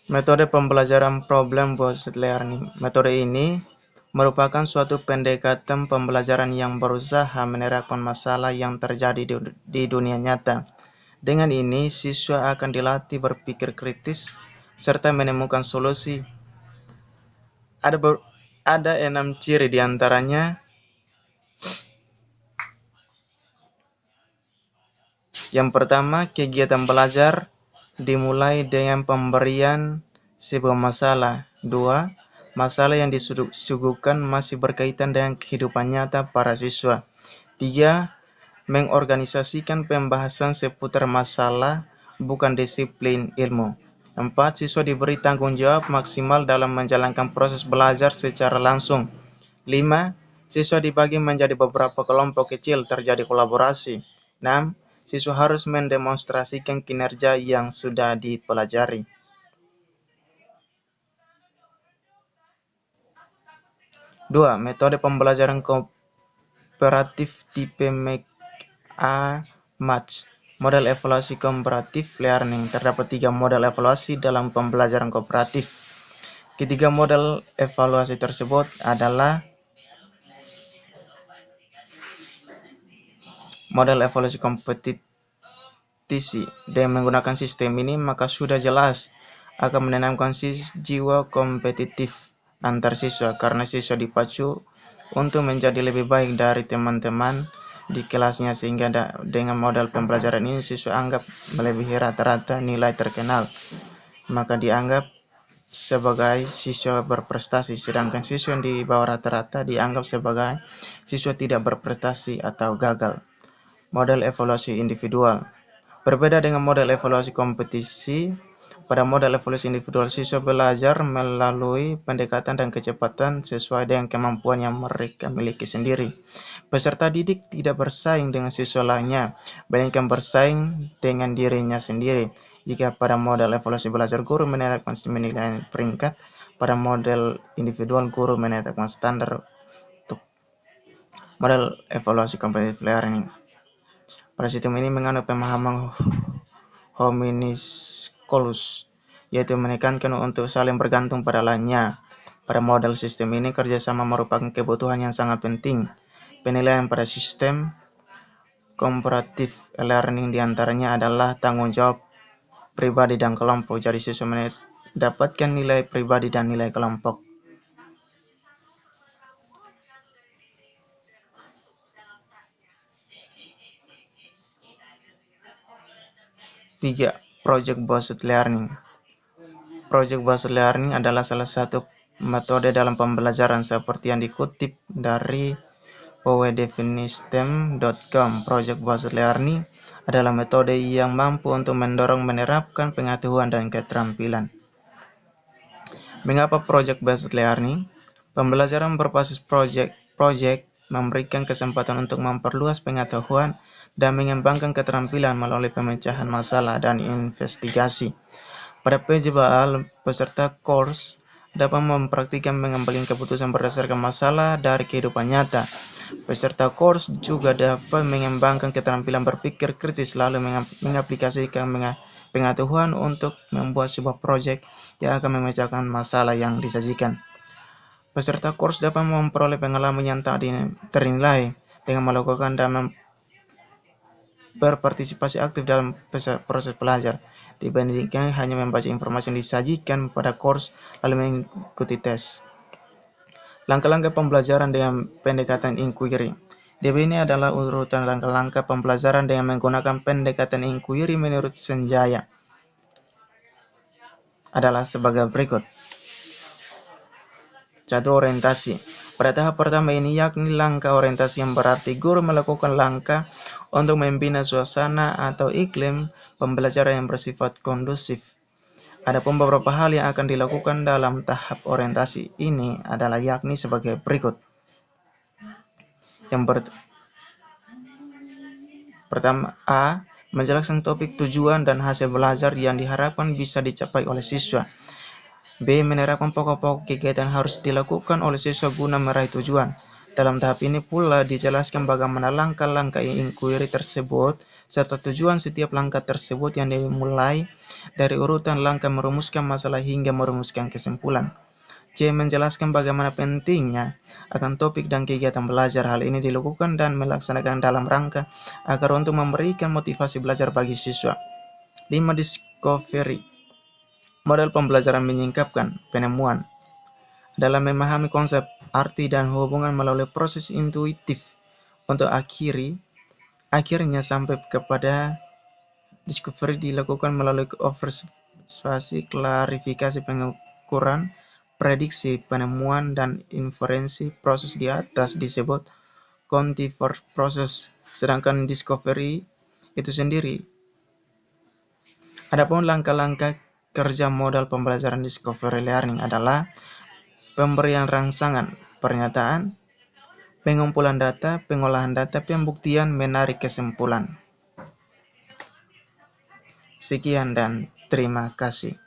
Metode pembelajaran problem-based learning. Metode ini merupakan suatu pendekatan pembelajaran yang berusaha menerapkan masalah yang terjadi di dunia nyata. Dengan ini, siswa akan dilatih berpikir kritis serta menemukan solusi. Ada 6 ciri diantaranya. Yang pertama, kegiatan belajar dimulai dengan pemberian sebuah masalah. 2. Masalah yang disuguhkan masih berkaitan dengan kehidupan nyata para siswa. 3. Mengorganisasikan pembahasan seputar masalah, bukan disiplin ilmu. 4. Siswa diberi tanggung jawab maksimal dalam menjalankan proses belajar secara langsung. 5. Siswa dibagi menjadi beberapa kelompok kecil, terjadi kolaborasi. 6. Siswa harus mendemonstrasikan kinerja yang sudah dipelajari. 2. Metode pembelajaran kooperatif tipe Mix-a-Match. Model evaluasi komparatif learning. Terdapat 3 model evaluasi dalam pembelajaran kooperatif. Ketiga model evaluasi tersebut adalah model evaluasi kompetisi. Dengan menggunakan sistem ini, maka sudah jelas akan menanamkan jiwa kompetitif antar siswa, karena siswa dipacu untuk menjadi lebih baik dari teman-teman di kelasnya, sehingga dengan model pembelajaran ini siswa anggap melebihi rata-rata nilai terkenal, maka dianggap sebagai siswa berprestasi, sedangkan siswa yang di bawah rata-rata dianggap sebagai siswa tidak berprestasi atau gagal. Model evaluasi individual. Berbeda dengan model evaluasi kompetisi, pada model evaluasi individual siswa belajar melalui pendekatan dan kecepatan sesuai dengan kemampuan yang mereka miliki sendiri. Peserta didik tidak bersaing dengan siswa lainnya, melainkan bersaing dengan dirinya sendiri. Jika pada model evaluasi belajar, guru menetapkan nilai peringkat, pada model individual guru menetapkan standar untuk model evaluasi competitive learning. Pada sistem ini menganut pemahaman hominiscolus, yaitu menekankan untuk saling bergantung pada lainnya. Pada model sistem ini, kerjasama merupakan kebutuhan yang sangat penting. Penilaian pada sistem comparative learning diantaranya adalah tanggung jawab pribadi dan kelompok. Jadi siswa mendapatkan nilai pribadi dan nilai kelompok. 3. Project-based learning. Project-based learning adalah salah satu metode dalam pembelajaran seperti yang dikutip dari www.definistem.com. Project-based learning adalah metode yang mampu untuk mendorong menerapkan pengetahuan dan keterampilan. Mengapa project-based learning? Pembelajaran berbasis project memberikan kesempatan untuk memperluas pengetahuan dan mengembangkan keterampilan melalui pemecahan masalah dan investigasi. Pada PJBL, peserta course dapat mempraktikkan mengambil keputusan berdasarkan masalah dari kehidupan nyata. Peserta course juga dapat mengembangkan keterampilan berpikir kritis lalu mengaplikasikan pengetahuan untuk membuat sebuah proyek yang akan memecahkan masalah yang disajikan. Peserta course dapat memperoleh pengalaman yang tak ternilai dengan melakukan dan berpartisipasi aktif dalam proses belajar, dibandingkan hanya membaca informasi yang disajikan pada course lalu mengikuti tes. Langkah-langkah pembelajaran dengan pendekatan inquiry. DB ini adalah urutan langkah-langkah pembelajaran dengan menggunakan pendekatan inquiry menurut Senjaya. Adalah sebagai berikut. 1. Orientasi. Pada tahap pertama ini, yakni langkah orientasi, yang berarti guru melakukan langkah untuk membina suasana atau iklim pembelajaran yang bersifat kondusif. Adapun beberapa hal yang akan dilakukan dalam tahap orientasi ini adalah yakni sebagai berikut. Yang pertama, A. Menjelaskan topik, tujuan, dan hasil belajar yang diharapkan bisa dicapai oleh siswa. B. Menerapkan pokok-pokok kegiatan harus dilakukan oleh siswa guna meraih tujuan. Dalam tahap ini pula dijelaskan bagaimana langkah-langkah inquiry tersebut serta tujuan setiap langkah tersebut yang dimulai dari urutan langkah merumuskan masalah hingga merumuskan kesimpulan. C. Menjelaskan bagaimana pentingnya akan topik dan kegiatan belajar. Hal ini dilakukan dan melaksanakan dalam rangka agar untuk memberikan motivasi belajar bagi siswa. 5. Discovery. Model pembelajaran menyingkapkan penemuan dalam memahami konsep, arti, dan hubungan melalui proses intuitif untuk akhirnya sampai kepada discovery dilakukan melalui observasi, klarifikasi, pengukuran, prediksi, penemuan, dan inferensi. Proses di atas disebut cognitive process, sedangkan discovery itu sendiri. Adapun langkah-langkah kerja modal pembelajaran discovery learning adalah pemberian rangsangan pernyataan, pengumpulan data, pengolahan data, pembuktian, menarik kesimpulan. Sekian dan terima kasih.